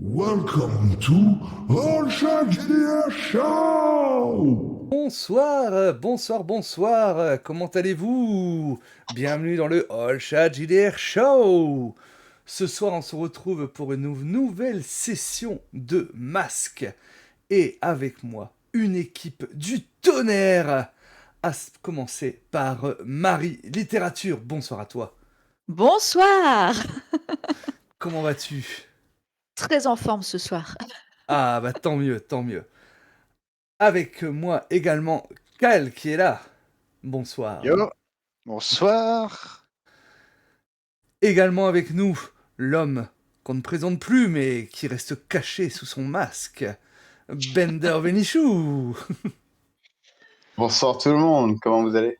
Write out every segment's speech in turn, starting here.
Welcome to All Shot GDR Show! Bonsoir, comment allez-vous? Bienvenue dans le All Chat JDR Show! Ce soir, on se retrouve pour une nouvelle session de masques. Et avec moi, une équipe du tonnerre! À commencer par Marie Littérature. Bonsoir à toi. Bonsoir! Comment vas-tu? Très en forme ce soir. Ah, bah tant mieux, tant mieux. Avec moi également, Cal qui est là. Bonsoir. Yo, bonsoir. Également avec nous, l'homme qu'on ne présente plus mais qui reste caché sous son masque, Bender Benichou. Bonsoir tout le monde, comment vous allez?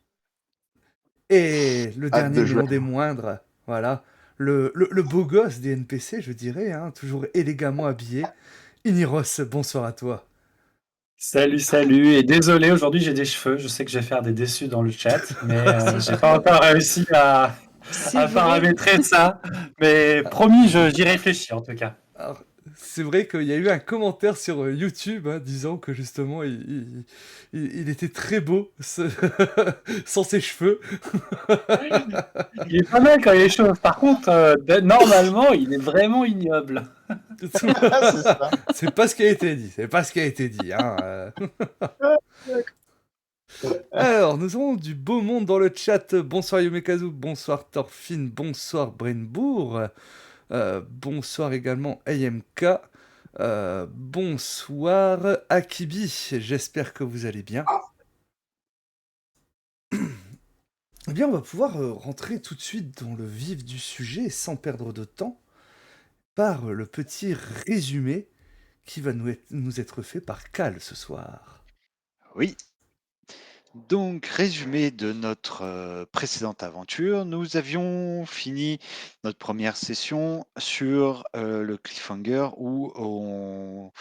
Et le Hâte dernier de mais jouer. non des moindres, voilà, le beau gosse des NPC, je dirais, hein, toujours élégamment habillé. Iniros, bonsoir à toi. Salut, et désolé, aujourd'hui j'ai des cheveux, je sais que je vais faire des déçus dans le chat, mais C'est j'ai pas encore réussi c'est à vrai. paramétrer ça, mais promis, j'y réfléchis en tout cas. Alors, c'est vrai qu'il y a eu un commentaire sur YouTube hein, disant que justement il était très beau sans ses cheveux. Il est pas mal quand il est chauve, par contre, normalement, il est vraiment ignoble. C'est ça. C'est pas ce qui a été dit, c'est pas ce qui a été dit. Hein. Alors, nous avons du beau monde dans le chat. Bonsoir Yomekazu, bonsoir Thorfinn, bonsoir Brenbourg, bonsoir également AMK, bonsoir Akibi, j'espère que vous allez bien. Eh bien, on va pouvoir rentrer tout de suite dans le vif du sujet sans perdre de temps par le petit résumé qui va nous être fait par Cal ce soir. Oui. Donc, résumé de notre précédente aventure, nous avions fini notre première session sur le cliffhanger où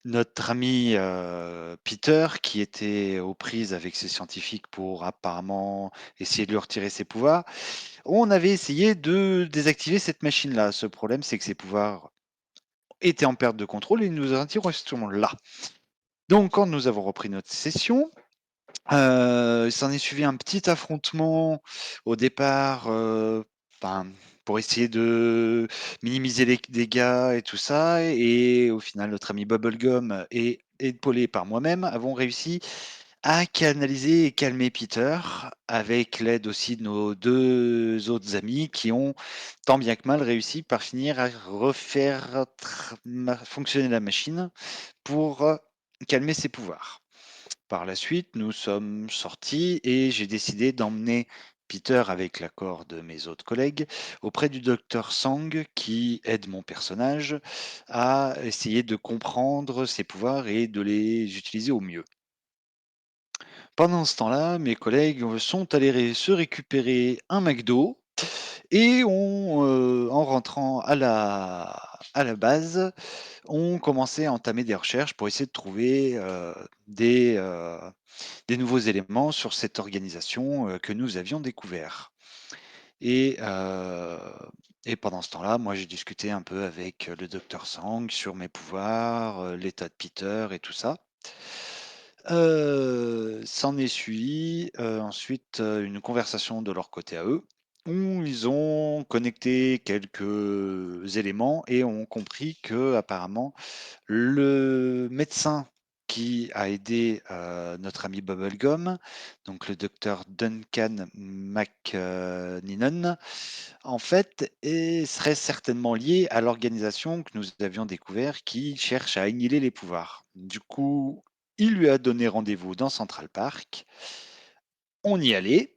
notre ami Peter, qui était aux prises avec ses scientifiques pour apparemment essayer de lui retirer ses pouvoirs, on avait essayé de désactiver cette machine-là. Ce problème, c'est que ses pouvoirs étaient en perte de contrôle et nous en restions là. Donc, quand nous avons repris notre session, il s'en est suivi un petit affrontement au départ, pour essayer de minimiser les dégâts et tout ça. Et au final, notre ami Bubblegum et épaulé par moi-même, avons réussi à canaliser et calmer Peter, avec l'aide aussi de nos 2 autres amis qui ont tant bien que mal réussi par finir à refaire fonctionner la machine pour calmer ses pouvoirs. Par la suite, nous sommes sortis et j'ai décidé d'emmener Peter, avec l'accord de mes autres collègues, auprès du docteur Sang qui aide mon personnage à essayer de comprendre ses pouvoirs et de les utiliser au mieux. Pendant ce temps-là, mes collègues sont allés se récupérer un McDo et en rentrant à la base, ont commencé à entamer des recherches pour essayer de trouver des nouveaux éléments sur cette organisation que nous avions découvert. Et, euh, et pendant ce temps-là, moi j'ai discuté un peu avec le docteur Sang sur mes pouvoirs, l'état de Peter et tout ça. S'en est suivi ensuite une conversation de leur côté à eux, où ils ont connecté quelques éléments et ont compris que apparemment le médecin qui a aidé notre ami Bubblegum, donc le docteur Duncan McNinnon, en fait, serait certainement lié à l'organisation que nous avions découvert qui cherche à annihiler les pouvoirs. Du coup, il lui a donné rendez-vous dans Central Park. On y allait.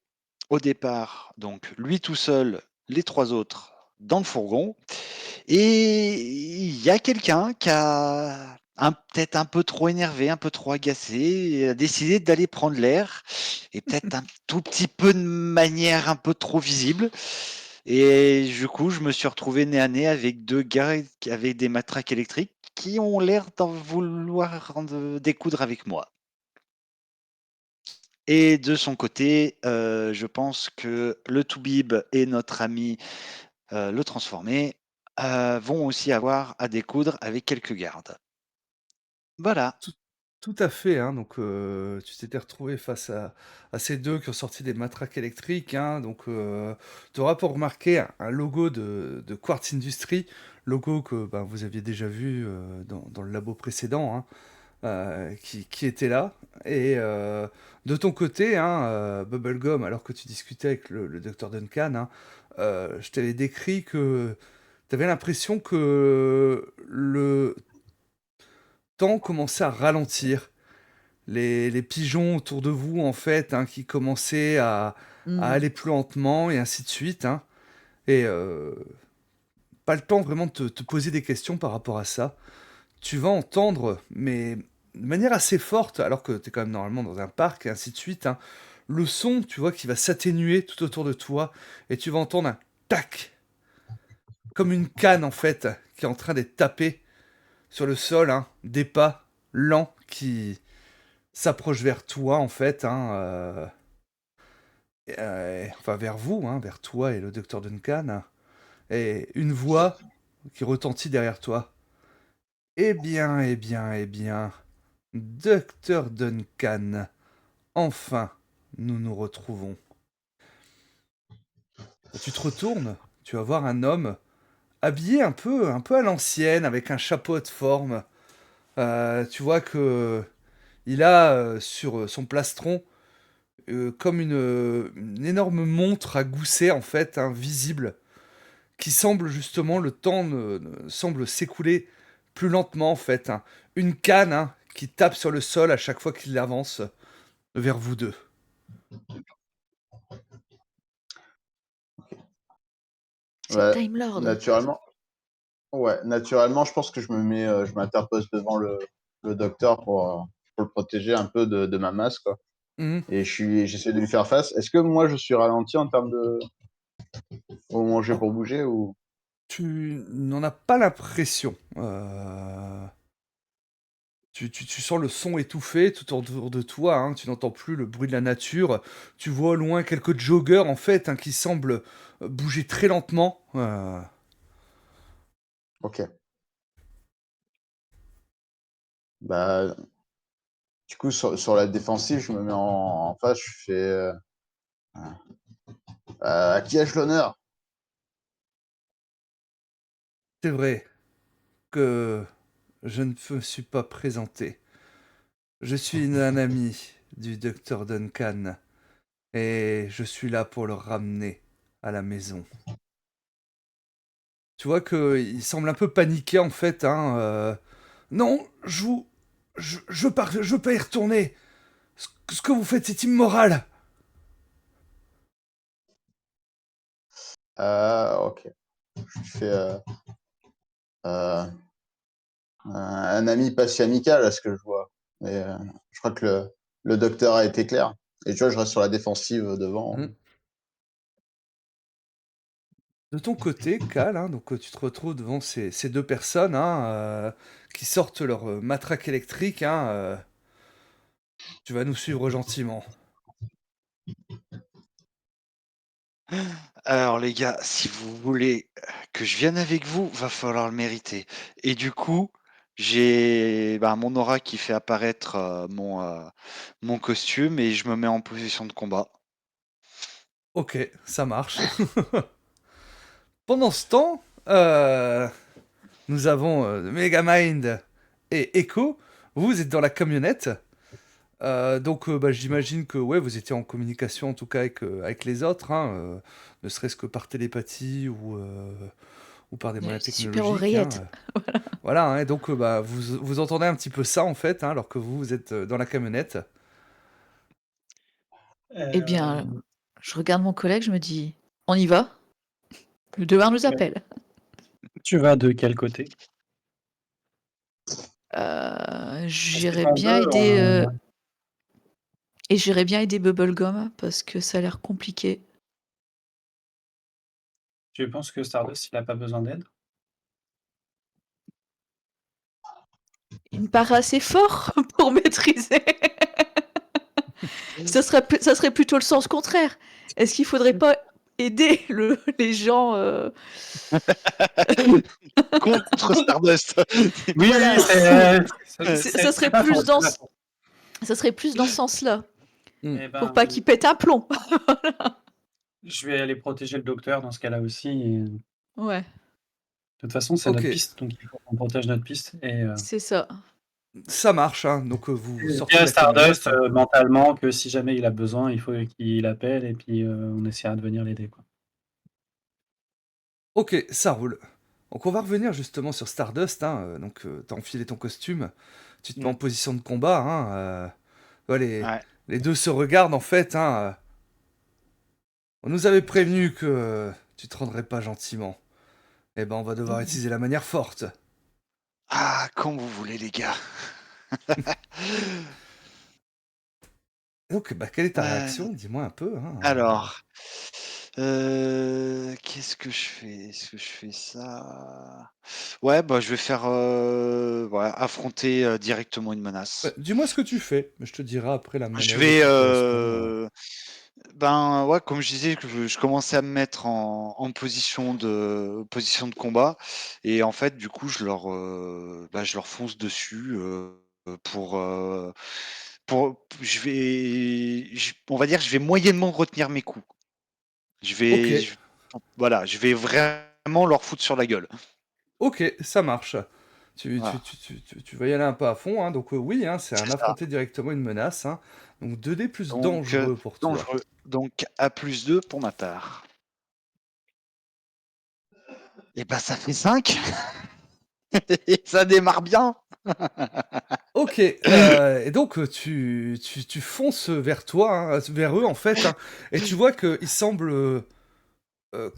Au départ, donc lui tout seul, les 3 autres dans le fourgon. Et il y a quelqu'un qui a peut-être un peu trop énervé, un peu trop agacé, et a décidé d'aller prendre l'air, et peut-être un tout petit peu de manière un peu trop visible. Et du coup, je me suis retrouvé nez à nez avec 2 gars avec des matraques électriques qui ont l'air d'en vouloir découdre avec moi. Et de son côté, je pense que le Toubib et notre ami le transformé vont aussi avoir à découdre avec quelques gardes. Voilà. Tout à fait, hein, donc tu t'étais retrouvé face à ces 2 qui ont sorti des matraques électriques, hein, donc tu auras pour remarquer un logo de Quartz Industries, logo que, ben, vous aviez déjà vu, dans le labo précédent, hein, qui était là et de ton côté, hein, Bubblegum, alors que tu discutais avec le docteur Duncan, hein, je t'avais décrit que tu avais l'impression que le temps commençait à ralentir. Les pigeons autour de vous, en fait, hein, qui commençaient à Hmm. aller plus lentement et ainsi de suite, hein. Et pas le temps vraiment de te poser des questions par rapport à ça. Tu vas entendre, mais de manière assez forte, alors que tu es quand même normalement dans un parc et ainsi de suite, hein, le son, tu vois, qui va s'atténuer tout autour de toi et tu vas entendre un tac, comme une canne en fait, qui est en train d'être tapée sur le sol, hein, des pas lents qui s'approchent vers toi en fait, hein, enfin vers vous, hein, vers toi et le docteur Duncan, hein, et une voix qui retentit derrière toi. Eh bien, eh bien, eh bien, docteur Duncan, enfin, nous nous retrouvons. Tu te retournes, tu vas voir un homme habillé un peu à l'ancienne, avec un chapeau de forme. Tu vois que il a sur son plastron comme une énorme montre à gousset en fait, hein, visible, qui semble justement le temps semble s'écouler plus lentement en fait, hein. Une canne, hein, qui tape sur le sol à chaque fois qu'il avance vers vous deux. C'est le Ouais, Time Lord. naturellement. Ouais, naturellement, je pense que je m'interpose devant le docteur pour le protéger un peu de ma masse, quoi. Mhm. Et j'essaie de lui faire face. Est-ce que moi, je suis ralenti en termes au manger pour bouger ou? Tu n'en as pas l'impression. Tu sens le son étouffé tout autour de toi, hein, tu n'entends plus le bruit de la nature. Tu vois au loin quelques joggers en fait, hein, qui semblent bouger très lentement. Ok. Bah, du coup, sur la défensive, je me mets en face, je fais à qui ai-je l'honneur? C'est vrai que je ne me suis pas présenté. Je suis un ami du docteur Duncan et je suis là pour le ramener à la maison. Tu vois qu'il semble un peu paniqué en fait, hein. Non, je veux pas y retourner. Ce que vous faites, c'est immoral. Ok. Je fais euh, un ami pas si amical, à ce que je vois. Mais je crois que le docteur a été clair. Et tu vois, je reste sur la défensive devant. Mm. De ton côté, Cal, hein, donc tu te retrouves devant ces 2 personnes, hein, qui sortent leur matraque électrique, hein, tu vas nous suivre gentiment. Alors les gars, si vous voulez que je vienne avec vous, va falloir le mériter. Et du coup, j'ai mon aura qui fait apparaître mon costume et je me mets en position de combat. Ok, ça marche. Pendant ce temps, nous avons Megamind et Echo. Vous êtes dans la camionnette. Donc, bah, j'imagine que ouais, vous étiez en communication en tout cas avec les autres, hein, ne serait-ce que par télépathie ou par des moyens Super technologiques, hein. oreillette. Voilà, hein, et donc bah, vous entendez un petit peu ça en fait, hein, alors que vous êtes dans la camionnette. Eh bien, je regarde mon collègue, je me dis, on y va? Le devoir nous appelle. Tu vas de quel côté? J'irais En bien deux, aider et j'irais bien aider Bubblegum parce que ça a l'air compliqué. Tu penses que Stardust, il a pas besoin d'aide? Il me paraît assez fort pour maîtriser. Ça serait plutôt le sens contraire. Est-ce qu'il faudrait pas aider les gens. Contre Stardust. Oui, Voilà. Ça serait pas plus faux, dans c'est pas ce- faux. Ça serait plus dans ce sens-là, Eh pour ben, pas qu'il pète un plomb. je vais aller protéger le docteur dans ce cas-là aussi. Et, de Ouais, toute façon, c'est Ok, notre piste, donc il faut qu'on protège notre piste. Et c'est ça. ça marche, hein. Donc vous je sortez dis de à la camionnette. Stardust mentalement que si jamais il a besoin, il faut qu'il appelle et puis on essaiera de venir l'aider, quoi. Ok, ça roule. Donc on va revenir justement sur Stardust, hein. Donc t'as enfilé ton costume, tu te mets en Mm. position de combat, hein. Ouais, Ouais. les deux se regardent en fait, hein. On nous avait prévenu que tu te rendrais pas gentiment. Eh ben on va devoir utiliser la manière forte. Ah, comme vous voulez, les gars. Donc bah quelle est ta Euh, réaction? Dis-moi un peu, hein. alors, qu'est-ce que je fais? Est-ce que je fais ça? Ouais, bah, je vais faire, ouais, affronter directement une menace. Dis-moi ce que tu fais, mais je te dirai après la Je manœuvre vais, qui correspond. ben ouais, comme je disais, que je commençais à me mettre en position de combat, et en fait, du coup, je leur fonce dessus pour, on va dire, je vais moyennement retenir mes coups. Je Ok, vais, je- voilà, je vais vraiment leur foutre sur la gueule. ok, ça marche. Voilà, Tu vas y aller un peu à fond, hein. Donc oui, hein, c'est un c'est ça. affronter directement une menace, hein. Donc 2D plus Donc, dangereux pour toi. dangereux. Donc, A+2 pour ma part. Et ben, ça fait 5. Et ça démarre bien. Ok, et donc tu fonces vers toi, hein, vers eux en fait, hein, et tu vois qu'ils semblent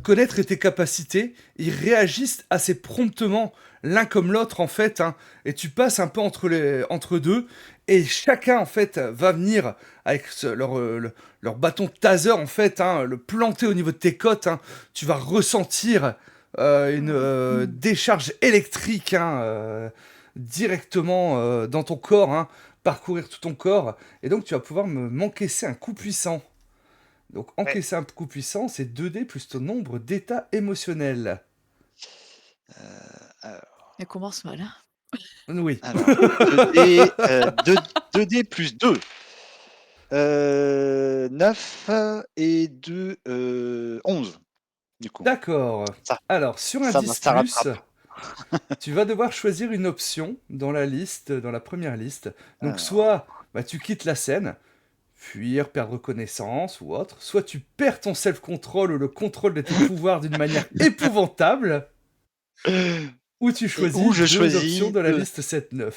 connaître tes capacités, ils réagissent assez promptement l'un comme l'autre en fait, hein, et tu passes un peu entre deux, et chacun en fait va venir avec leur bâton de taser en fait, hein, le planter au niveau de tes côtes, hein. Tu vas ressentir une décharge électrique, hein, directement dans ton corps, hein, parcourir tout ton corps, et donc tu vas pouvoir m'encaisser un coup puissant. Donc Ouais. encaisser un coup puissant, c'est 2D plus ton nombre d'états émotionnels. Euh, Elle commence mal, hein. Oui. alors, 2D, 2D plus 2. 9 et 2, 11, du coup. D'accord. Ça, Alors, sur un ça va, 10 ça rattrape. tu vas devoir choisir une option dans la liste, dans la première liste. Donc Alors, soit bah, tu quittes la scène, fuir, perdre connaissance ou autre, soit tu perds ton self-control ou le contrôle de tes pouvoirs d'une manière épouvantable, ou tu et où choisis je deux options choisis de la de... liste 7-9.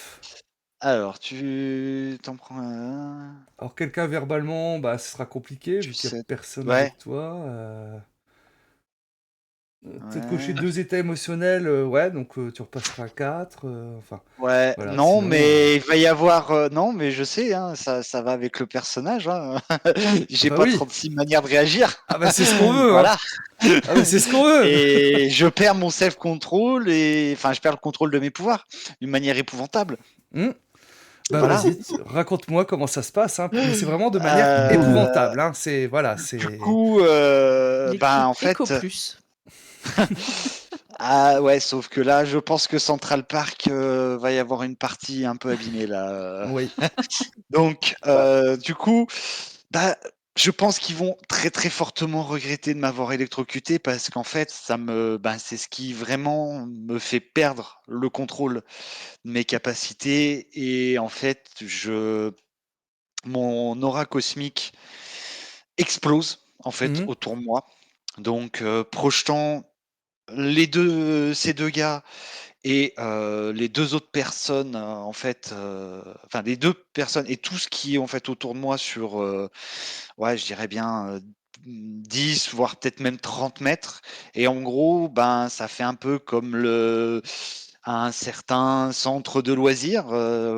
Alors, tu t'en prends un. Alors quelqu'un verbalement, bah ce sera compliqué Tu vu qu'il n'y a sais. personne Ouais, avec toi. Peut-être cocher ouais. 2 états émotionnels, ouais, donc tu repasseras à 4, enfin, Ouais, voilà, non, sinon... mais il va y avoir. Non, mais je sais, hein, ça va avec le personnage. Hein. Ah J'ai bah pas oui! 36 manières de réagir. Ah bah c'est ce qu'on veut, hein! Voilà. Ah bah c'est ce qu'on veut! Et je perds mon self-control et enfin, je perds le contrôle de mes pouvoirs d'une manière épouvantable. Hmm. Bah Voilà. vas-y, raconte-moi comment ça se passe, hein, mais c'est vraiment de manière Euh, épouvantable, hein, c'est... Voilà, du c'est... coup, ben L'équipe en Eco fait, Plus. ah ouais, sauf que là, je pense que Central Park va y avoir une partie un peu abîmée là. Oui. Donc, du coup, bah, je pense qu'ils vont très très fortement regretter de m'avoir électrocuté parce qu'en fait, c'est ce qui vraiment me fait perdre le contrôle de mes capacités et en fait, mon aura cosmique explose en fait Mhm. autour de moi. Donc, projetant ces deux gars et les deux autres personnes, en fait, enfin les deux personnes et tout ce qui est en fait autour de moi sur, ouais, je dirais bien 10, voire peut-être même 30 mètres. Et en gros, ben, ça fait un peu comme un certain centre de loisirs.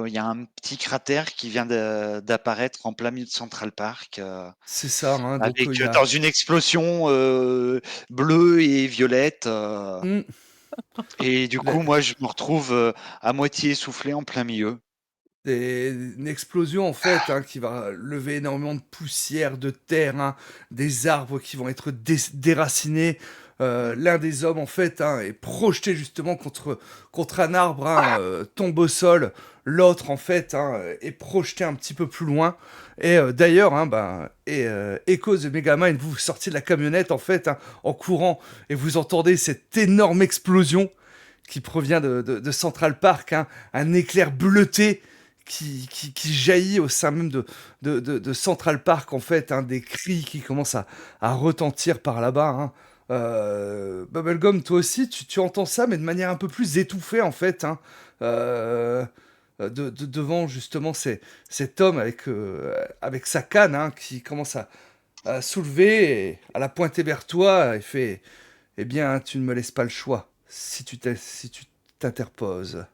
Il y a un petit cratère qui vient d'apparaître en plein milieu de Central Park, C'est ça, hein, donc avec il y a... dans une explosion bleue et violette. Hmm. Et du coup, moi, je me retrouve à moitié essoufflé en plein milieu. une explosion en fait qui va lever énormément de poussière, de terre, des arbres qui vont être déracinés. L'un des hommes en fait est projeté justement contre un arbre, tombe au sol. L'autre en fait est projeté un petit peu plus loin. Et d'ailleurs, Echo The Megamind, vous sortez de la camionnette en fait en courant et vous entendez cette énorme explosion qui provient de Central Park, un éclair bleuté qui jaillit au sein même de Central Park, en fait, des cris qui commencent à retentir par là-bas. Bubblegum, toi aussi, tu entends ça, mais de manière un peu plus étouffée, en fait, devant justement cet homme avec sa canne qui commence à soulever, et à la pointer vers toi, et fait eh bien, tu ne me laisses pas le choix si tu t'interposes.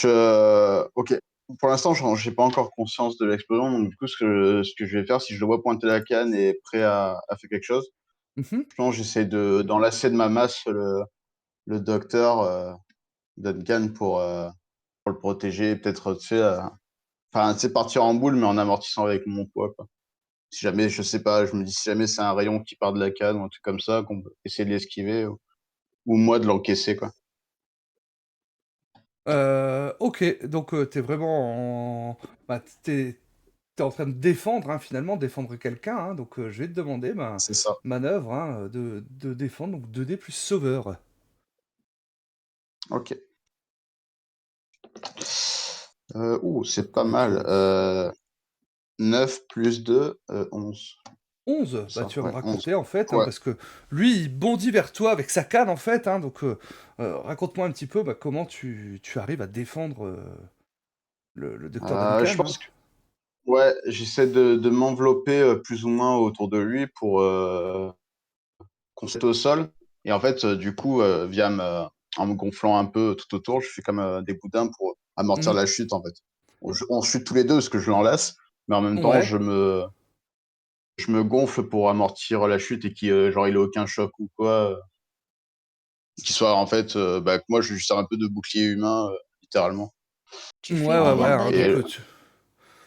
Euh, Ok. Pour l'instant, j'ai pas encore conscience de l'explosion. Donc, du coup, ce que je vais faire, si je le vois pointer la canne et prêt à faire quelque chose, Mhm. je pense que j'essaie d'enlacer de ma masse le docteur Duncan pour le protéger. Peut-être, enfin, tu sais, partir en boule, mais en amortissant avec mon poids, quoi. Si jamais, je sais pas, je me dis, si jamais c'est un rayon qui part de la canne ou un truc comme ça, qu'on peut essayer de l'esquiver ou moi de l'encaisser, quoi. Ok, donc t'es vraiment t'es en train de défendre, finalement, défendre quelqu'un. Donc je vais te demander C'est ça. manœuvre de défendre, donc 2D plus sauveur. Ok. C'est pas Combien tu mal. as dit 9 plus 2, 11. 11, bah Ça, tu vas me ouais, 11. raconter en fait, Ouais. parce que lui il bondit vers toi avec sa canne en fait, donc raconte-moi un petit peu comment tu arrives à défendre le docteur Je Duncan. pense que ouais, j'essaie de m'envelopper plus ou moins autour de lui pour qu'on soit au sol. Et en fait, du coup, en me gonflant un peu tout autour, je fais comme des boudins pour amortir Mhm. la chute, en fait. On chute tous les deux parce que je l'enlace, mais en même temps, Ouais. je me gonfle pour amortir la chute et genre, il ait aucun choc ou quoi. Qu'il soit, en fait, que moi, je lui sers un peu de bouclier humain, littéralement. Tu Ouais, fais ouais, un ouais, airbag. Et donc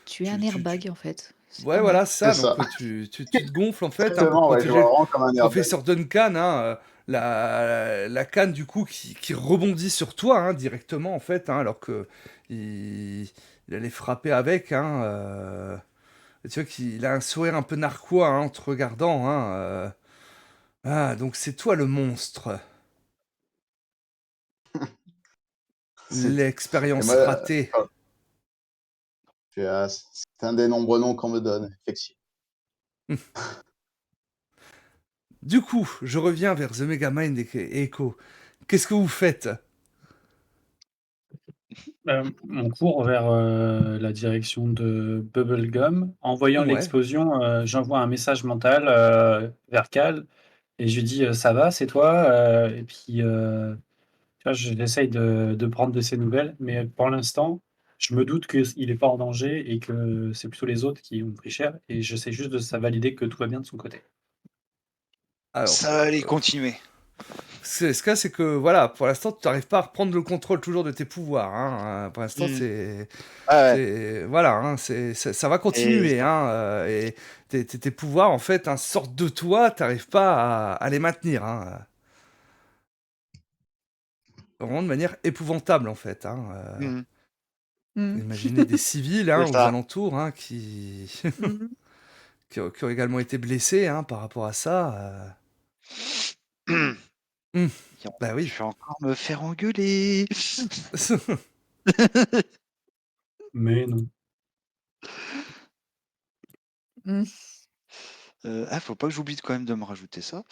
Tu es un tu- airbag en fait. C'est ouais, pas mal. voilà, c'est ça, ça. donc tu te gonfles en fait pour Exactement, ouais, je vois protéger vraiment comme un airbag. professeur Duncan, la canne du coup qui rebondit sur toi directement en fait, alors que il allait frapper avec. Et tu vois qu'il a un sourire un peu narquois en te regardant. Ah, donc c'est toi le monstre. C'est- Et L'expérience moi, ratée. c'est un des nombreux noms qu'on me donne, effectivement. Du coup, je reviens vers The Megamind et Echo. Qu'est-ce que vous faites? On court vers la direction de Bubblegum. En voyant Ouais. l'explosion, j'envoie un message mental vers Cal et je lui dis ça va, c'est toi et puis tu vois, j'essaye de prendre de ses nouvelles, mais pour l'instant, je me doute qu'il n'est pas en danger et que c'est plutôt les autres qui ont pris cher et j'essaie juste de ça valider que tout va bien de son côté. Alors, Ça va aller continuer. ce cas, c'est que voilà, pour l'instant, tu n'arrives pas à reprendre le contrôle toujours de tes pouvoirs. Pour l'instant, Hmm. Ouais, voilà, ça va et continuer. Et tes pouvoirs, en fait, sortent de toi, tu n'arrives pas à les maintenir. Vraiment de manière épouvantable, en fait. hmm, Mm. Imaginez des civils c'est aux ça. alentours Mhm. qui ont également été blessés par rapport à ça. Hum, bah Je oui. vais encore me faire engueuler. Mais non. Mm. Faut pas que j'oublie quand même de me rajouter ça.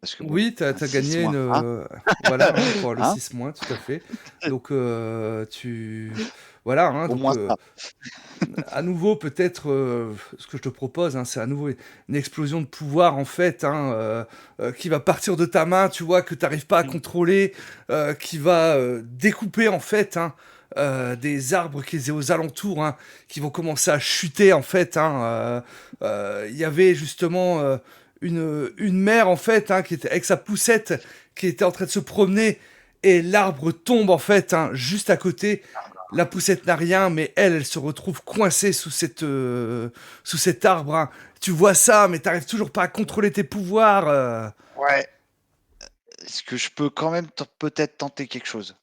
Parce que bon, Oui, t'as un as 6 gagné mois, hein? voilà, pour le Hein? 6 mois, tout à fait. Donc, voilà, Au moins ça. à nouveau, peut-être, ce que je te propose, c'est à nouveau une explosion de pouvoir, en fait, qui va partir de ta main, tu vois, que tu n'arrives pas à Mmh. contrôler, qui va découper, en fait, des arbres qui étaient aux alentours, qui vont commencer à chuter, en fait. Il y avait justement une mère en fait, hein, qui était avec sa poussette, qui était en train de se promener, et l'arbre tombe en fait, hein, juste à côté. La poussette n'a rien, mais elle se retrouve coincée sous cet arbre, hein. Tu vois ça, mais t'arrives toujours pas à contrôler tes pouvoirs. Ouais. Est-ce que je peux quand même peut-être tenter quelque chose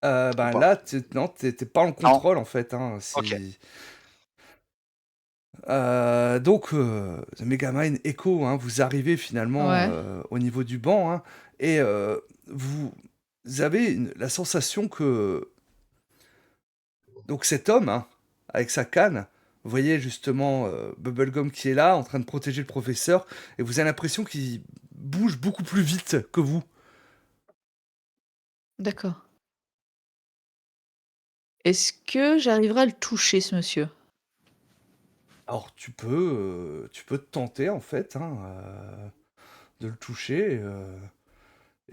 ou Ben pas? là, non, t'es pas en Non. contrôle en fait, hein. Ok. Donc, The Megamind Echo, hein, vous arrivez finalement Ouais. au niveau du banc, hein, et vous avez la sensation que donc cet homme, hein, avec sa canne, vous voyez justement Bubblegum qui est là, en train de protéger le professeur, et vous avez l'impression qu'il bouge beaucoup plus vite que vous. D'accord. Est-ce que j'arriverai à le toucher, ce monsieur? Alors tu peux te tenter en fait, hein, de le toucher.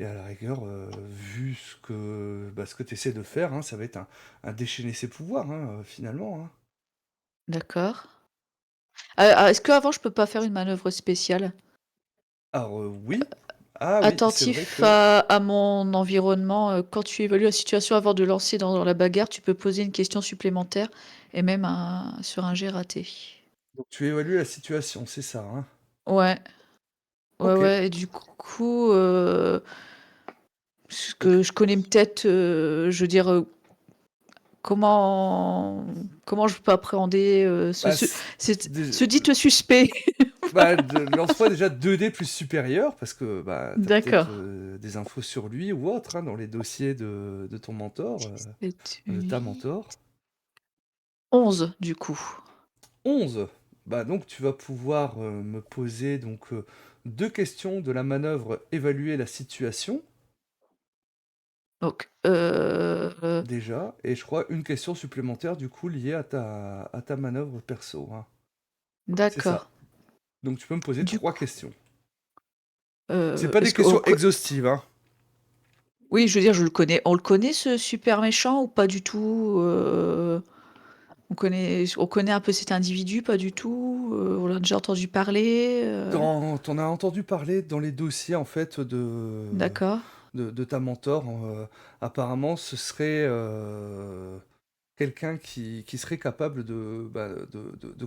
Et à la rigueur, vu ce que tu essaies de faire, hein, ça va être un déchaîner ses pouvoirs, hein, finalement, hein. D'accord. Est-ce qu'avant, je peux pas faire une manœuvre spéciale? Alors, oui. Ah oui, c'est vrai Attentif que... à mon environnement, quand tu évalues la situation avant de lancer dans la bagarre, tu peux poser une question supplémentaire et même sur un jet raté. Donc tu évalues la situation, c'est ça, hein. Ouais, ouais, Ok. ouais. Et du coup, ce Donc, que je connais peut-être, je veux dire, comment je peux appréhender bah, dé- ce dit suspect. lance-moi déjà 2 dés plus supérieurs, parce que bah, t'as peut-être D'accord. des infos sur lui ou autre, hein, dans les dossiers de ton mentor, C'est de ta 8. mentor. 11 du coup. 11. Bah donc tu vas pouvoir me poser donc 2 questions de la manœuvre évaluer la situation Donc, déjà, et je crois une question supplémentaire du coup liée à ta manœuvre perso, hein. C'est d'accord. ça. Donc tu peux me poser Du 3 questions. C'est pas des est-ce que questions exhaustives, hein. oui, je veux dire, je le connais. On le connaît ce super méchant ou pas du tout? On connaît un peu cet individu, pas du tout? On a déjà entendu parler? T'en as entendu parler dans les dossiers en fait D'accord, de ta mentor. Apparemment, ce serait quelqu'un qui serait capable de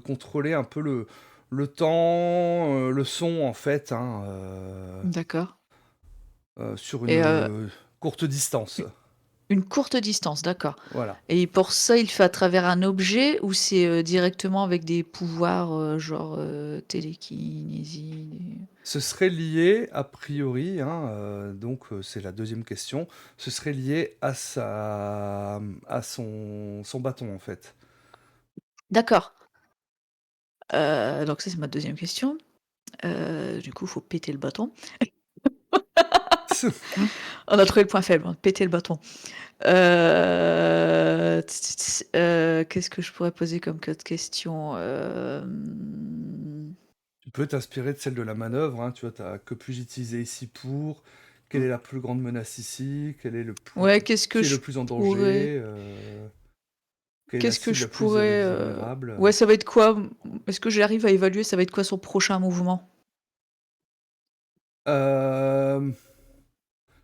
contrôler un peu le temps, le son en fait, hein, d'accord. sur une Et courte distance. une courte distance, d'accord. Voilà. Et pour ça, il fait à travers un objet ou c'est directement avec des pouvoirs genre télékinésie? Ce serait lié, a priori, hein, donc c'est la deuxième question, ce serait lié à son bâton en fait. D'accord. Donc ça, c'est ma deuxième question. Du coup, il faut péter le bâton. On a trouvé le point faible, hein, péter le bâton. Qu'est-ce que je pourrais poser comme autre question? Tu peux t'inspirer de celle de la manœuvre, hein, tu vois, que puis-je utiliser ici pour, quelle est la plus grande menace ici, Ouais, qu'est-ce que qui est le je plus en pourrais danger, quelle est la qu'est-ce que cible je la plus pourrais, vulnérable. ouais, ça va être quoi? Est-ce que j'arrive à évaluer, ça va être quoi son prochain mouvement? Euh,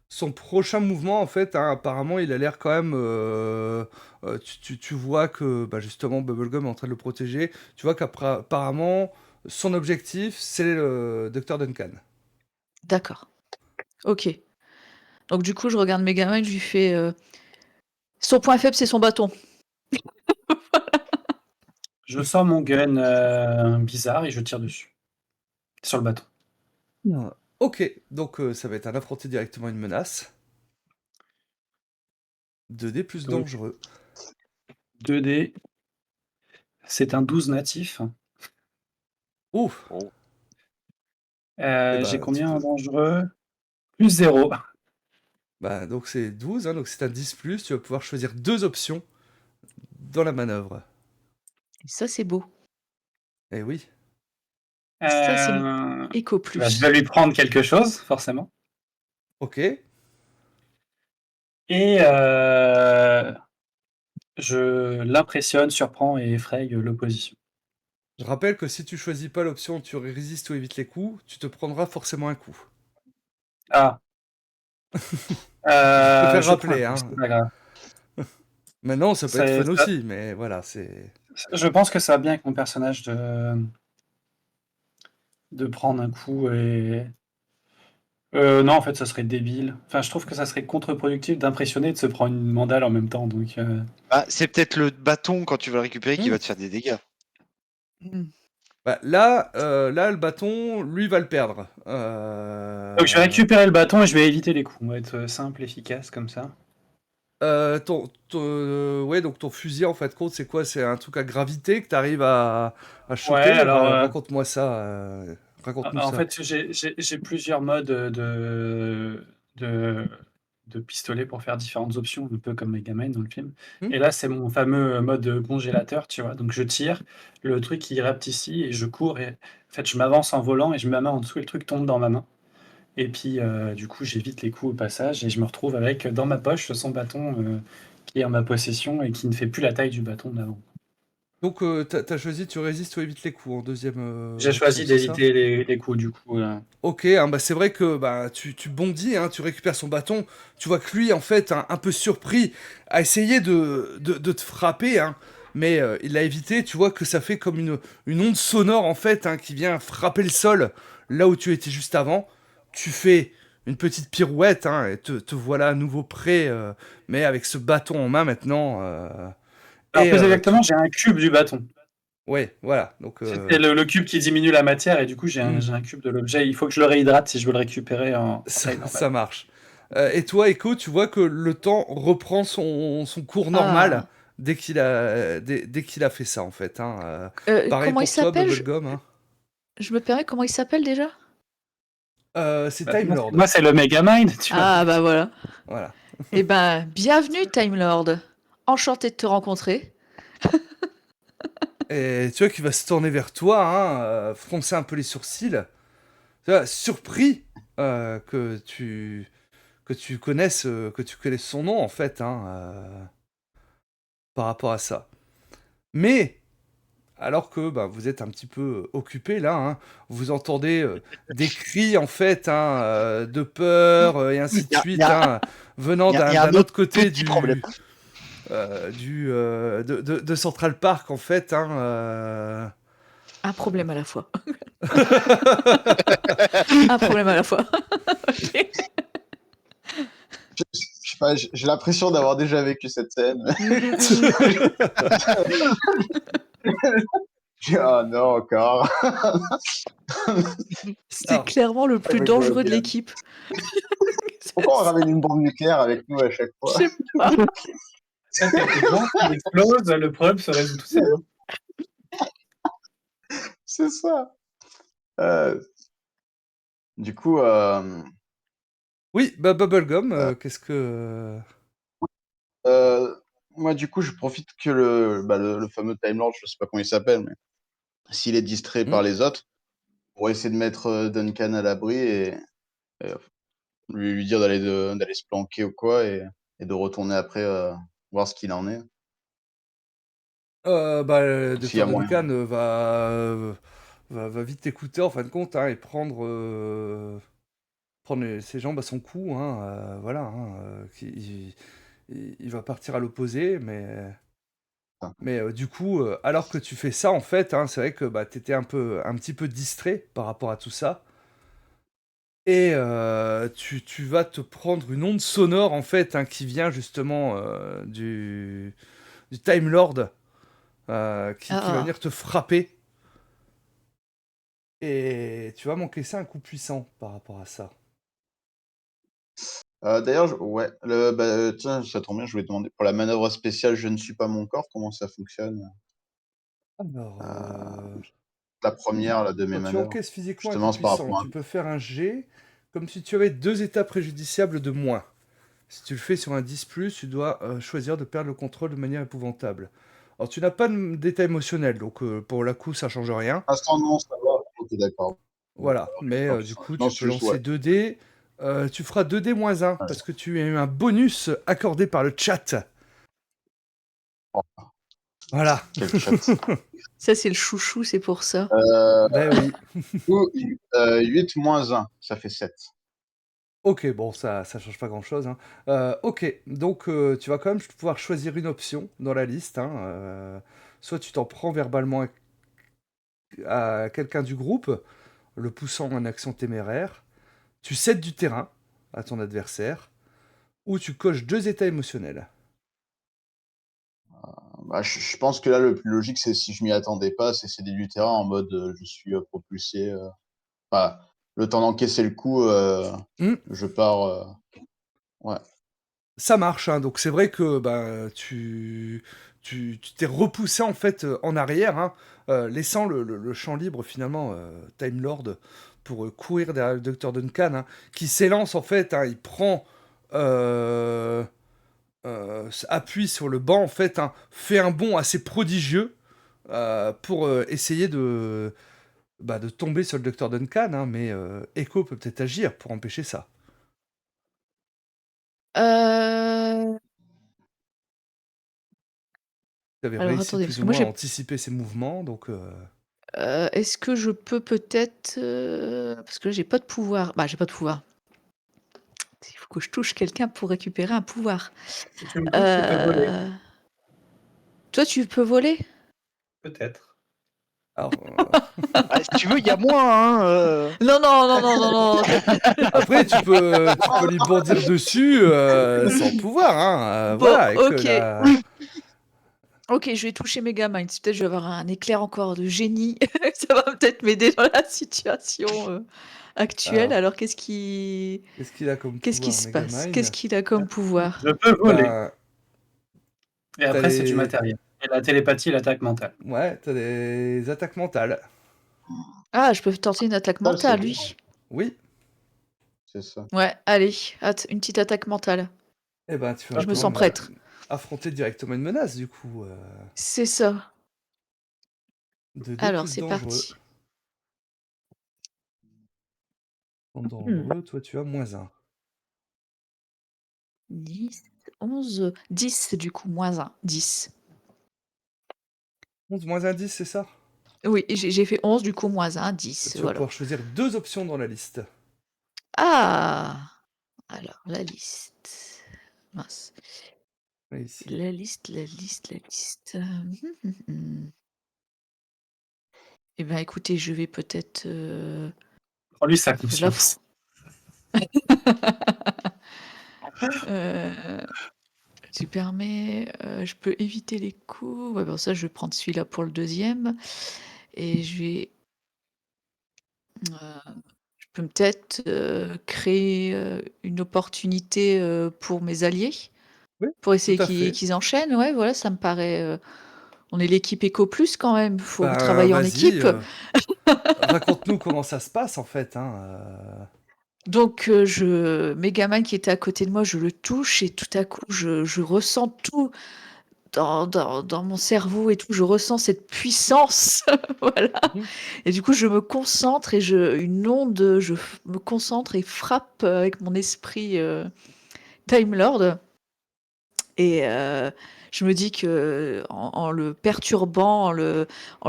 Son prochain mouvement, en fait, hein, apparemment, il a l'air quand même. Tu vois que bah, justement Bubblegum est en train de le protéger. Tu vois qu'apparemment, son objectif, c'est le Dr. Duncan. D'accord. OK. Donc du coup, je regarde Megaman, je lui fais, son point faible, c'est son bâton. Je sors mon gun bizarre et je tire dessus. Sur le bateau. Ouais. Ok, donc ça va être un affronter directement une menace. 2D plus Donc dangereux. 2D. C'est un 12 natif. Ouf. Oh. Et J'ai bah, tu combien en peux. dangereux? Plus 0. Bah, donc c'est 12, hein, donc c'est un 10 plus. Tu vas pouvoir choisir 2 options dans la manœuvre. Et ça, c'est beau. Eh oui. Ça, c'est le Eco Je vais Plus. lui prendre quelque chose, forcément. Ok. Et je l'impressionne, surprends et effraie l'opposition. Je rappelle que si tu choisis pas l'option tu résistes ou évites les coups, tu te prendras forcément un coup. Ah. Je préfère Je prends un rappeler, coup, hein. c'est pas grave. Maintenant, ça peut être C'est fun ça aussi, mais voilà, c'est... je pense que ça va bien avec mon personnage de prendre un coup et non, en fait, ça serait débile. Enfin, je trouve que ça serait contre-productif d'impressionner et de se prendre une mandale en même temps, donc Ah, c'est peut-être le bâton quand tu vas le récupérer qui Mmh. va te faire des dégâts. Bah, là, le bâton, lui, va le perdre. donc je vais récupérer le bâton et je vais éviter les coups. On va être simple, efficace, comme ça. Ouais, donc ton fusil, en fait, compte, c'est quoi? C'est un truc à gravité que t'arrives à Ouais, choper? alors, Raconte-moi ça. Raconte-nous en ça. fait, j'ai plusieurs modes de pistolet pour faire différentes options, un peu comme Megaman dans le film. Hmm. Et là, c'est mon fameux mode congélateur, tu vois. Donc je tire, le truc il rapetissait et je cours et en fait je m'avance en volant et je mets ma main en dessous et le truc tombe dans ma main. Et puis du coup j'évite les coups au passage et je me retrouve avec dans ma poche son bâton qui est en ma possession et qui ne fait plus la taille du bâton d'avant. Donc, t'as choisi tu résistes ou évites les coups en deuxième J'ai option, choisi c'est ça? d'éviter les coups du coup. Ok, hein, bah c'est vrai que bah, tu bondis, hein, tu récupères son bâton, tu vois que lui, en fait, un peu surpris, a essayé de te frapper, hein, mais il l'a évité, tu vois que ça fait comme une onde sonore, en fait, hein, qui vient frapper le sol, là où tu étais juste avant. Tu fais une petite pirouette, hein, et te voilà à nouveau prêt, mais avec ce bâton en main maintenant. Alors Et plus exactement, j'ai un cube du bâton. ouais, voilà, donc... C'était le cube qui diminue la matière et du coup j'ai hmm. un cube de l'objet. Il faut que je le réhydrate si je veux le récupérer en taille normale. Ça marche. Et toi, Echo, tu vois que le temps reprend son cours normal Ah. dès qu'il a fait ça, en fait. Hein. Pareil Comment il pour toi, s'appelle? Bubblegum. Hein. Je me permets, comment il s'appelle déjà? C'est Bah, Time Lord. moi c'est le Megamind, tu vois. Ah bah voilà. Voilà. Eh ben, bienvenue Time Lord. Enchanté de te rencontrer. Et tu vois qu'il va se tourner vers toi, hein, froncer un peu les sourcils. Tu vois, surpris que tu connaisses son nom, en fait, hein, par rapport à ça. Mais... alors que bah, vous êtes un petit peu occupé là, hein, vous entendez des cris en fait hein, de peur et ainsi de suite hein, venant y a d'un un autre autre côté petit problème. de Central Park en fait. Hein, Un problème à la fois. Un problème à la fois. Ok. Je sais pas, j'ai l'impression d'avoir déjà vécu cette scène. Ah non, encore. C'était Alors, clairement le plus mais je vois dangereux de bien. l'équipe. Pourquoi on ramène une bombe nucléaire avec nous à chaque Je fois? sais pas. Ça, c'est bon, il explose, le problème se résout tout seul. Hein. C'est ça. Du coup, oui, bah Bubblegum, qu'est-ce que... moi, du coup, je profite que le fameux Time Lord, je sais pas comment il s'appelle, mais s'il est distrait par les autres, pour essayer de mettre Duncan à l'abri et lui dire d'aller se planquer ou quoi et de retourner après voir ce qu'il en est. bah, le S'il y a Dr moyen. Duncan va vite t'écouter en fin de compte hein, et prendre ses jambes à son cou, hein, voilà, hein, il va partir à l'opposé, Ah. mais du coup, alors que tu fais ça, en fait, hein, c'est vrai que bah, t'étais un petit peu distrait par rapport à tout ça, et tu vas te prendre une onde sonore, en fait, hein, qui vient justement du Time Lord, qui va Ah. venir te frapper, et tu vas m'encaisser un coup puissant par rapport à ça. D'ailleurs, ouais, tiens, ça tombe bien, je voulais demander pour la manœuvre spéciale, je ne suis pas mon corps, comment ça fonctionne? Alors, La première là, de mes quand tu manœuvres. encaisses physiquement un coup Justement, c'est par puissant, rapport à... tu peux faire un jet comme si tu avais 2 états préjudiciables de moins. Si tu le fais sur un 10+, tu dois choisir de perdre le contrôle de manière épouvantable. Alors tu n'as pas d'état émotionnel, donc pour la coup ça change rien. Ah, non, ça va. Ok, d'accord. Voilà, mais Ok, du ça va. coup Non, tu c'est peux juste, lancer ouais. 2 dés. Tu feras 2 dés moins 1, parce que tu as eu un bonus accordé par le chat. Oh, Voilà. quel chat. Ça, c'est le chouchou, c'est pour ça. Ben oui. 8 moins 1, ça fait 7. Ok, bon, ça change pas grand-chose, hein. Ok, donc tu vas quand même pouvoir choisir une option dans la liste, hein. Soit tu t'en prends verbalement à quelqu'un du groupe, le poussant en action téméraire, tu cèdes du terrain à ton adversaire, ou tu coches 2 états émotionnels. Bah, je pense que là, le plus logique, c'est si je m'y attendais pas, c'est céder du terrain en mode je suis propulsé. Enfin, le temps d'encaisser le coup, Hmm, je pars. Ouais. ça marche, hein. Donc c'est vrai que tu t'es repoussé en fait en arrière, hein, laissant le champ libre finalement, Time Lord, pour courir derrière le Dr Duncan, hein, qui s'élance en fait, hein, il prend euh, appuie sur le banc en fait, hein, fait un bond assez prodigieux pour essayer de tomber sur le Dr Duncan, hein, mais Echo peut peut-être agir pour empêcher ça. Euh, Tu avais Alors réussi attendez, parce plus ou que moi moins à j'ai. anticiper ses mouvements, donc Est-ce que je peux peut-être. Parce que là, j'ai pas de pouvoir. Bah, j'ai pas de pouvoir. Il faut que je touche quelqu'un pour récupérer un pouvoir. Si tu me touches, tu peux voler, Toi, tu peux voler? peut-être. alors, Ah, si tu veux, il y a moins. Hein, Non, non, non, non, non, non. après, tu peux lui bondir dessus sans pouvoir, hein. Bon, Voilà, avec ok. la. Ok, je vais toucher Megamind. Peut-être je vais avoir un éclair encore de génie. Ça va peut-être m'aider dans la situation actuelle. Alors, Alors, qu'est-ce qui qu'est-ce qu'il a comme se pouvoir, passe? Qu'est-ce Megamind? qu'il a comme pouvoir? Je peux voler. Ben, Et t'as après, c'est du des. matériel. Et la télépathie, l'attaque mentale. Ouais, t'as des attaques mentales. Ah, je peux tenter une attaque Ça, c'est mentale, bien. lui. Oui. C'est ça. Ouais, allez, une petite attaque mentale. Eh ben, tu vas Je me pouvoir sens prête. affronter directement une menace, du coup. C'est ça. De 2 Alors, plus c'est dangereux. parti. Dangereux, toi, tu as -1. 10, 11, 10 du coup, -1. 10. 11 moins 1, 10, c'est ça? Oui, j'ai fait 11, du coup, -1, 10. Tu vas Voilà. pouvoir choisir 2 options dans la liste. Ah! Alors, la liste. Mince. Et ici. La liste, la liste, la liste. Eh ben, écoutez, je vais peut-être Prends-lui sa la conscience. tu permets, je peux éviter les coups. Ouais, bon, ça, je vais prendre celui-là pour le deuxième. Et je vais. Je peux peut-être créer une opportunité pour mes alliés, Oui, pour tout essayer à fait. qu'ils enchaînent. Ouais, voilà, ça me paraît. On est l'équipe Eco Plus quand même. Faut Ben, travailler en vas-y, équipe. raconte-nous comment ça se passe, en fait, hein. Donc, Megaman qui était à côté de moi, je le touche et tout à coup, je ressens tout dans mon cerveau et tout. Je ressens cette puissance, voilà. Mhm. Et du coup, je me concentre et une onde, me concentre et frappe avec mon esprit Time Lord. Et je me dis que en le perturbant, en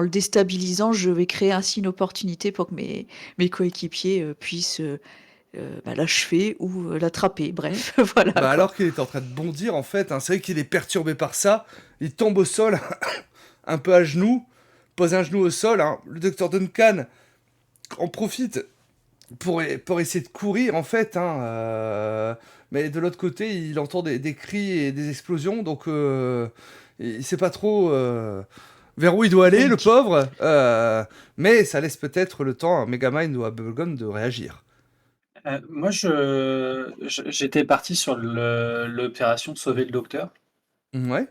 le déstabilisant, je vais créer ainsi une opportunité pour que mes coéquipiers puissent l'achever ou l'attraper. Bref, voilà Bah, quoi. alors qu'il est en train de bondir, en fait, hein, c'est vrai qu'il est perturbé par ça. Il tombe au sol, un peu à genoux, pose un genou au sol, hein. Le docteur Duncan en profite pour essayer de courir, en fait, hein, mais de l'autre côté, il entend des cris et des explosions, donc il sait pas trop vers où il doit aller, le Panique. pauvre. Mais ça laisse peut-être le temps à Megamind ou à Bubblegum de réagir. Moi, j'étais parti sur l'opération sauver le docteur. Ouais.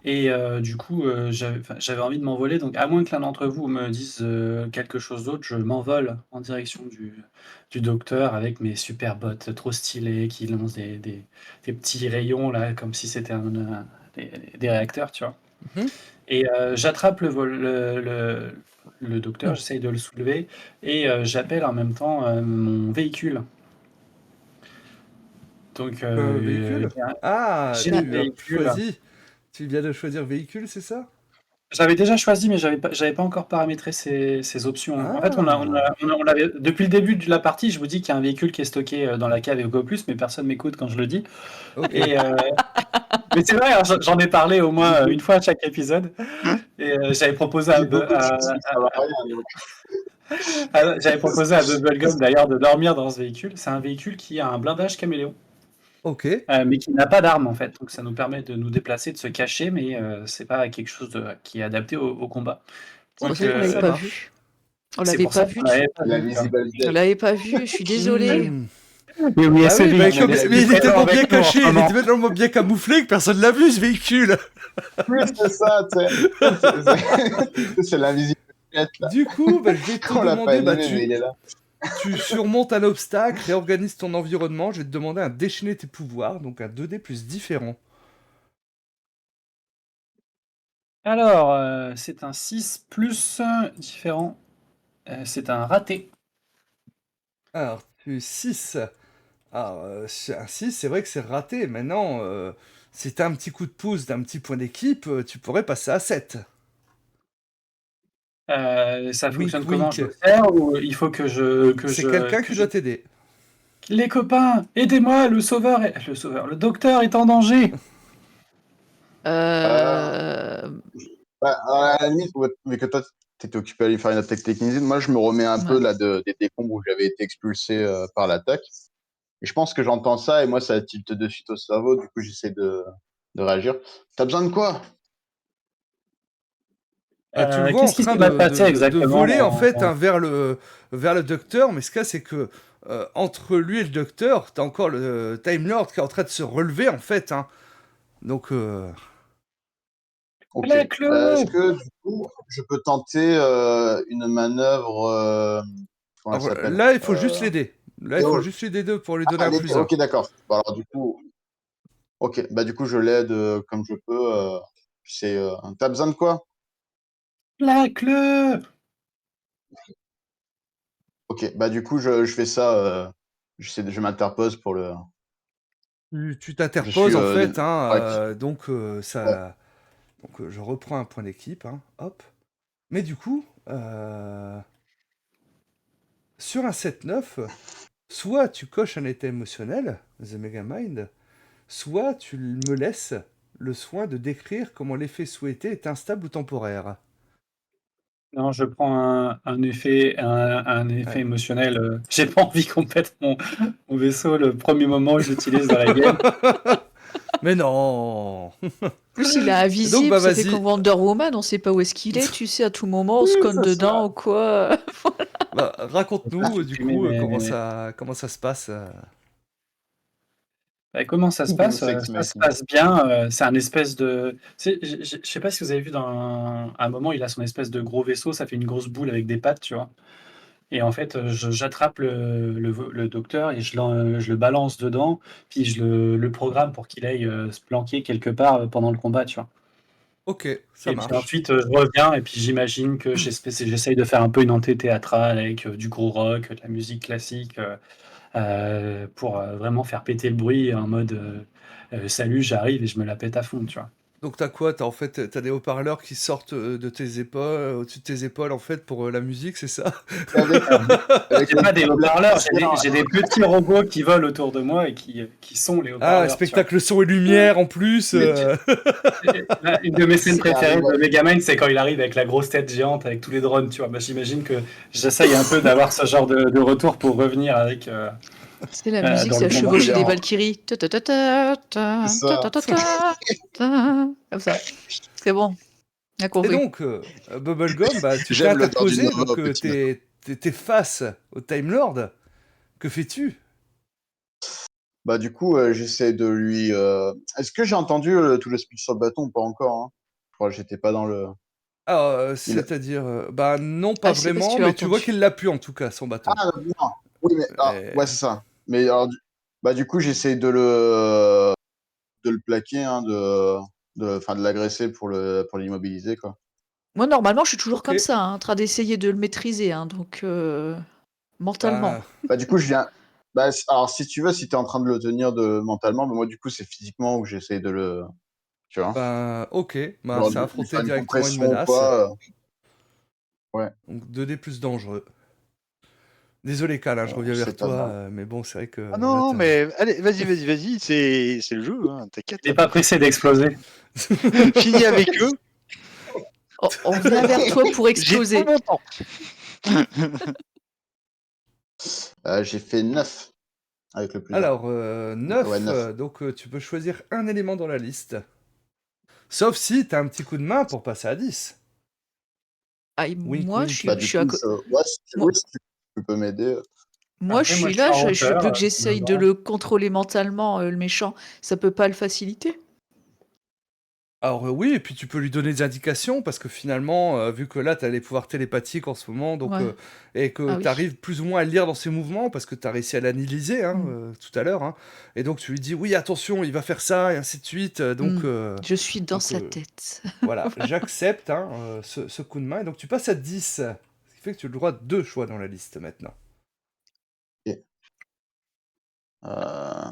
Et du coup, j'avais envie de m'envoler. Donc, à moins que l'un d'entre vous me dise quelque chose d'autre, je m'envole en direction du docteur avec mes super bottes trop stylées qui lancent des petits rayons, là, comme si c'était des réacteurs, tu vois. Mhm. Et j'attrape le docteur, j'essaye de le soulever et j'appelle en même temps mon véhicule. Donc, Véhicule. Ah, j'ai un Bah, tu as véhicule. choisi. Tu viens de choisir véhicule, c'est ça? J'avais déjà choisi, mais j'avais pas encore paramétré ces options. En fait, Ah. on avait depuis le début de la partie, je vous dis qu'il y a un véhicule qui est stocké dans la cave EcoPlus, mais personne m'écoute quand je le dis. Ok. Et mais c'est vrai, hein, j'en ai parlé au moins une fois à chaque épisode. Et j'avais proposé J'ai beaucoup de choses qui servent à rien. Donc. j'avais proposé à Bubblegum d'ailleurs de dormir dans ce véhicule. C'est un véhicule qui a un blindage caméléon, Ok. mais qui n'a pas d'arme en fait. Donc ça nous permet de nous déplacer, de se cacher, mais c'est pas quelque chose qui est adapté au combat. C'est pour Donc ça qu'on l'avait Ça pas marche. vu. On c'est l'avait pour pas ça vu. qu'on l'avait pas La vu, tu vois. visibilité. On l'avait pas vu. Je suis désolée. Hmm. Oui, oui, Bah oui, SEV, bah, on est mais il est tellement avec bien nous en ce caché, il moment. est tellement bien camouflé que personne l'a vu ce véhicule. Oui, c'est ça, tu sais. C'est l'invisibilité, là. Du coup, bah, je vais te On l'a pas demander, bah, animé, mais il est là. tu surmontes un obstacle, réorganises ton environnement. Je vais te demander un déchaîner tes pouvoirs, donc un 2D plus différent. Alors, c'est un 6 plus différent. C'est un raté. Alors, tu 6. Alors, un 6, c'est vrai que c'est raté. Maintenant, si t'as un petit coup de pouce d'un petit point d'équipe, tu pourrais passer à 7. Ça Wink fonctionne comment? wink. Je le sers ou il faut C'est quelqu'un qui doit t'aider. Les copains, aidez-moi, le docteur est en danger. Euh, Euh... Bah, à la limite, ouais, mais que toi, t'étais occupé à aller faire une attaque technisée, moi, je me remets un ouais. peu là des décombres où j'avais été expulsé par l'attaque. Et je pense que j'entends ça et moi, ça tilte de suite au cerveau. Du coup, j'essaie de réagir. T'as besoin de quoi? Tu le vois en Qu'est-ce qui train s'est mal passé de exactement voler en fait hein, vers le docteur, mais ce cas c'est que entre lui et le docteur, t'as encore le Time Lord qui est en train de se relever en fait. Hein. Donc, Ok. Est-ce Plaque-le! que du coup, je peux tenter une manœuvre comment elle alors, s'appelle? là il faut juste l'aider. Là il faut Théo. juste l'aider deux pour lui donner Ah, un plus un. ok, d'accord. Bah, alors du coup, ok. Bah du coup, je l'aide comme je peux. T'as besoin de quoi? Plaque-le! Ok. Bah du coup, je fais ça. Je m'interpose pour le. Tu Je suis. t'interposes en fait, hein, Ouais. donc Ouais. ça, donc je reprends un point d'équipe, hein, hop. Mais du coup, sur un 7-9, soit tu coches un état émotionnel, The Megamind, soit tu me laisses le soin de décrire comment l'effet souhaité est instable ou temporaire. Non, je prends un effet Ouais. émotionnel. J'ai pas envie qu'on pète mon vaisseau le premier moment où je l'utilise dans la game. Mais non. En plus, il est Donc invisible. bah Ça fait vas-y. comme Wonder Woman. On sait pas où est-ce qu'il est. Tu sais, à tout moment, on Oui, se conne c'est ça. dedans ou quoi. Bah, raconte-nous du Supprimer coup mes- comment ça se passe. Bah, comment ça se Double passe? sex Ça se machine. passe bien. C'est un espèce de. Je sais pas si vous avez vu dans un moment, il a son espèce de gros vaisseau. Ça fait une grosse boule avec des pattes, tu vois. Et en fait, j'attrape le docteur et je le balance dedans, puis le programme pour qu'il aille se planquer quelque part pendant le combat, tu vois. Ok, ça Et puis marche. ensuite, je reviens et puis j'imagine que j'essaye de faire un peu une entrée théâtrale avec du gros rock, de la musique classique, pour vraiment faire péter le bruit en mode salut, j'arrive et je me la pète à fond, tu vois. Donc t'as quoi? T'as des haut-parleurs qui sortent de tes épaules, au-dessus de tes épaules en fait pour la musique, c'est ça? Avec, avec J'ai le pas des câble haut-parleurs, laser. j'ai des petits robots qui volent autour de moi et qui sont les Ah, haut-parleurs, tu vois. spectacle son et lumière en plus. Mais Une de mes scènes c'est arrivé. préférées de Megamind, c'est quand il arrive avec la grosse tête géante avec tous les drones, tu vois. Bah, j'imagine que j'essaye un peu d'avoir ce genre de retour pour revenir avec C'est la musique, dans c'est le la combat. chevauchée Il est des en- Valkyries. Ta ta ta ta C'est ta ta ta ça. ta ta ta. Comme ça. C'est bon. On a Et compris. donc, Bubblegum, bah, tu t'es J'aime l'odeur du interposé, Nova donc au petit matin. t'es face au Time Lord. Que fais-tu? Bah, du coup, j'essaie de lui. Est-ce que j'ai entendu tout le speech sur le bâton ou pas encore, hein? Je crois que j'étais pas dans le. Ah, Il... c'est-à-dire, bah non, pas Ah, je sais pas si vraiment, tu l'as mais tu vois entendu. qu'il l'a pu en tout cas, son bâton. Ah, non. Oui, mais. Et- Ouais, c'est ça. Mais alors, bah, du coup, j'essaie de le plaquer, hein, enfin, de l'agresser pour l'immobiliser, quoi. Moi, normalement, je suis toujours Ok, comme ça, hein, en train d'essayer de le maîtriser, hein, donc mentalement. bah, Bah, du coup, je viens. Bah, alors, si tu veux, si tu es en train de le tenir mentalement, bah, moi, du coup, c'est physiquement où j'essaie de le. Tu vois? Bah, ok, bah, Genre, c'est du affronter faire une directement une compression ou menace. quoi. Ouais, Donc 2 dés plus dangereux. Désolé, Cal, je reviens vers c'est pas toi, mal. mais bon, c'est vrai que Ah là, non, t'as... mais allez, vas-y, c'est le jeu, hein, t'inquiète. Il n'est pas pressé d'exploser. Fini avec eux, On vient vers toi pour j'ai tout exploser. mon temps. J'ai fait 9 avec le plus 1. Alors, 9, Ouais, 9. donc tu peux choisir un élément dans la liste. Sauf si t'as un petit coup de main pour passer à 10. Ah, et Wink, moi, wink. Bah, je du suis à coup, co- ouais, si tu, moi, oui, si tu peux m'aider. moi, je Après, moi, suis je suis là, en hauteur. vu que j'essaye de le contrôler mentalement, le méchant, ça peut pas le faciliter? Alors oui, et puis tu peux lui donner des indications, parce que finalement, vu que là, tu as les pouvoirs télépathiques en ce moment, donc, Ouais. et que Ah tu oui. arrives plus ou moins à le lire dans ses mouvements, parce que tu as réussi à l'analyser hein, Mm. tout à l'heure, hein, et donc tu lui dis, oui, attention, il va faire ça, et ainsi de suite, donc, Je suis dans donc, sa tête. voilà, j'accepte hein, ce coup de main, et donc tu passes à 10, ce qui fait que tu as le droit de 2 choix dans la liste maintenant. Ok. Euh,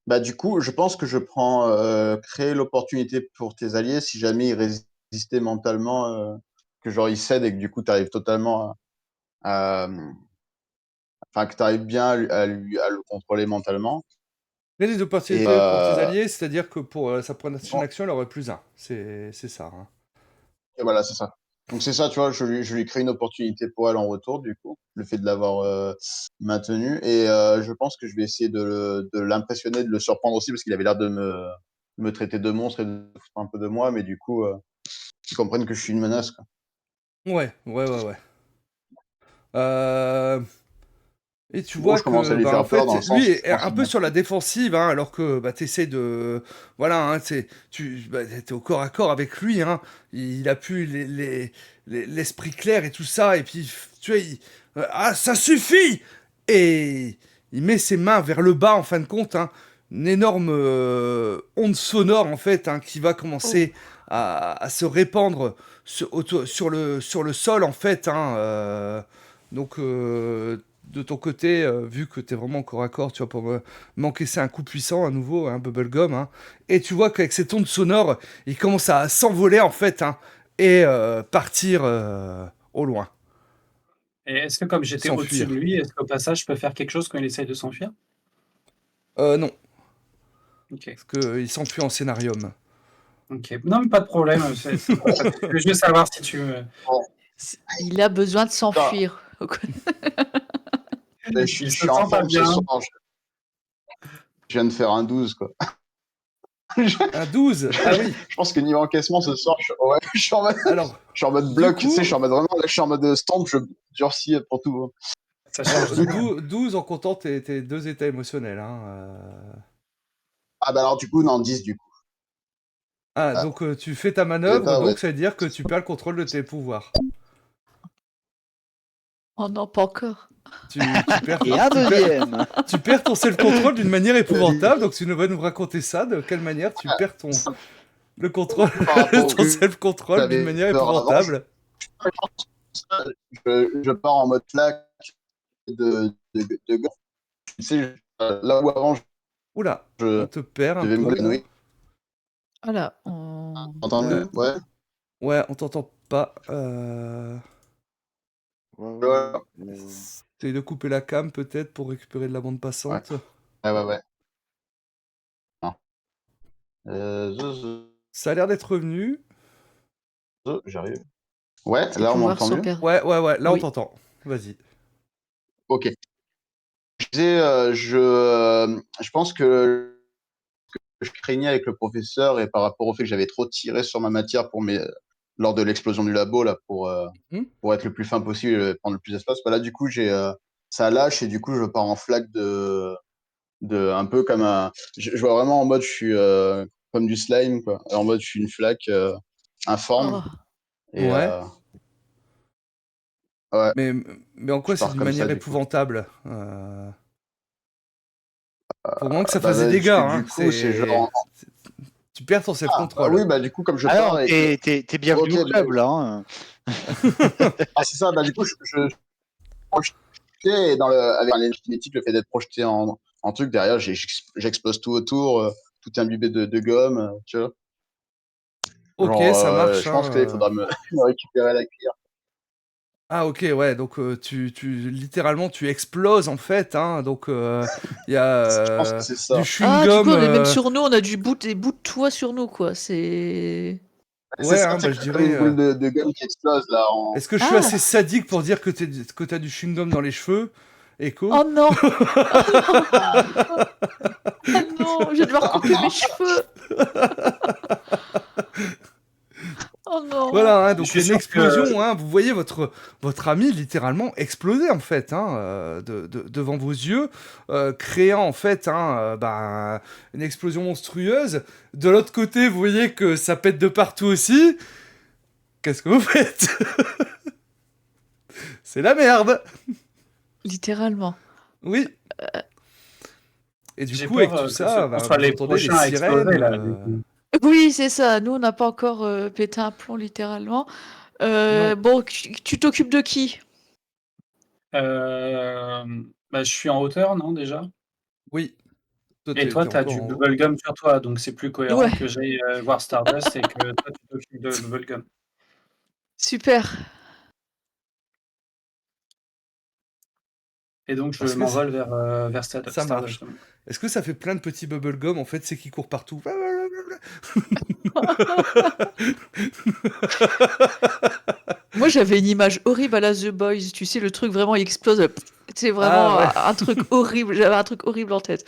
Bah, du coup, je pense que je prends créer l'opportunité pour tes alliés si jamais ils résistaient mentalement, que genre ils cèdent et que du coup tu arrives totalement à, enfin que tu arrives bien à le contrôler mentalement. Mais les Et, opportunités pour tes alliés, c'est-à-dire que pour sa prochaine bon, action, elle aurait plus 1, c'est ça. Hein. et voilà, c'est ça. Donc c'est ça, tu vois, je lui crée une opportunité pour elle en retour, du coup, le fait de l'avoir maintenu. Et je pense que je vais essayer de l'impressionner, de le surprendre aussi, parce qu'il avait l'air de me traiter de monstre et de foutre un peu de moi, mais du coup, qu'ils comprennent que je suis une menace, quoi. Ouais. Euh, Et tu En gros, vois je commence à que, lui bah, en faire peur dans le fait, lui sens où je est pense un qu'il peu m'a. sur la défensive, hein, alors que bah, t'essaies de... Voilà, hein, t'es au corps à corps avec lui, hein. Il a pu l'esprit clair et tout ça, et puis, tu vois, ah, ça suffit! Et il met ses mains vers le bas, en fin de compte, hein, une énorme onde sonore, en fait, hein, qui va Oh. commencer à se répandre sur le sol, en fait, hein, donc, de ton côté, vu que t'es vraiment corps à corps, tu vas pour m'encaisser un coup puissant à nouveau, un bubblegum, hein, et tu vois qu'avec cette onde sonore, il commence à s'envoler en fait, hein, et partir au loin, Et est-ce que comme j'étais au-dessus de s'enfuir. lui, est-ce qu'au passage, je peux faire quelque chose quand il essaye de s'enfuir? Non, Ok. parce qu'il s'enfuit en scénarium. Ok. Non, mais pas de problème. Je veux juste savoir si tu me... Bon, Il a besoin de putain, s'enfuir. je Il se suis en sent pas forme ce bien. soir. Je viens de faire un 12, quoi. Un 12. Ah oui. Je pense que niveau encaissement ce soir, ouais, Alors, je suis en mode du bloc, tu sais, je coup, suis en mode vraiment, là, je suis en mode stomp, je durcis pour tout. Ça change alors de tout. 12 en comptant tes 2 états émotionnels. Hein, Ah, bah alors, du coup, non, 10, du coup. Ah, Ah, donc tu fais ta les manœuvre, états, ouais. donc ça veut dire que tu perds le contrôle de tes pouvoirs. Oh non, pas encore. Tu perds, Et un deuxième. tu perds ton self-control d'une manière épouvantable, donc tu vas nous raconter ça, de quelle manière tu perds le contrôle, Par rapport au ton que self-control d'une j'avais manière peur avant, épouvantable. je pars en mode claque de gants. Tu sais, là où avant, Oula, on je te perd un devais me peu là. l'évanouir. Voilà. T'entends mieux? Ouais. Ouais, on t'entend pas. Ouais, Essaye de couper la cam peut-être pour récupérer de la bande ouais, passante. ouais. Non. Ça a l'air d'être revenu. J'arrive. Ouais, Ses là, on pouvoirs m'entend sont mieux? perdus. Ouais, là on Oui. t'entend. Vas-y. Ok. Je disais, je pense que je craignais avec le professeur et par rapport au fait que j'avais trop tiré sur ma matière lors de l'explosion du labo là Hmm. pour être le plus fin possible et prendre le plus d'espace. Bah là du coup ça lâche et du coup je pars en flaque de un peu comme je vois vraiment en mode je suis comme du slime quoi. En mode je suis une flaque informe Oh. et Ouais. ouais Mais, mais en je quoi c'est pars d'une comme ça manière du coup. épouvantable pour moins que ça fasse des dégâts, Parce que hein. du coup c'est genre Tu perds ton bah oui self-control. bah du coup comme je pars Alors, avec t'es bienvenu ok au club, là. Hein. ah c'est ça bah du coup je projeté et avec l'énergie cinétique, le fait d'être projeté en truc derrière, j'explose tout autour, tout est imbibé de gomme, tu vois. Ok, Genre, ça marche. je pense hein, qu'il faudra me me récupérer la cuillère. Ah ok, ouais, donc littéralement tu exploses en fait, hein, donc il y a Je pense que c'est du ça. Ah, du coup, chewing-gum, on est même sur nous, on a des bouts de toit sur nous, quoi. C'est ouais, ça, hein, tu sais, bah je quand t'as dirais, une boule de gomme qui explose là en. est-ce que je suis Ah! assez sadique pour dire que t'as du chewing-gum dans les cheveux, Echo? Oh non! Oh non! Oh non! Je vais devoir couper mes cheveux! Oh non! Voilà, hein, Je donc il y suis a une sûr que explosion, hein, vous voyez votre ami littéralement exploser en fait, hein, devant vos yeux, créant en fait une explosion monstrueuse. De l'autre côté, vous voyez que ça pète de partout aussi. Qu'est-ce que vous faites? C'est la merde. Littéralement. Oui. Et du j'ai coup, avec peur tout ça, qu'on soit vous les entendez les prochains à exploser sirènes. là. Du coup. Oui, c'est ça. Nous, on n'a pas encore pété un plomb, littéralement. Non. Bon, tu t'occupes de qui? Euh, Bah, je suis en hauteur, non, déjà? Oui. Toi, Et toi, t'es tu as encore du en haut. bubblegum sur toi, donc c'est plus cohérent Ouais, que j'aille voir Stardust et que toi, tu t'occupes de bubblegum. super. Et donc, je Parce que m'envole vers ça Stardust. marche. Est-ce que ça fait plein de petits bubblegum en fait, c'est qui court partout? Moi, j'avais une image horrible à la The Boys. Tu sais, le truc vraiment, il explose. C'est Ah vraiment ouais. un truc horrible. J'avais un truc horrible en tête.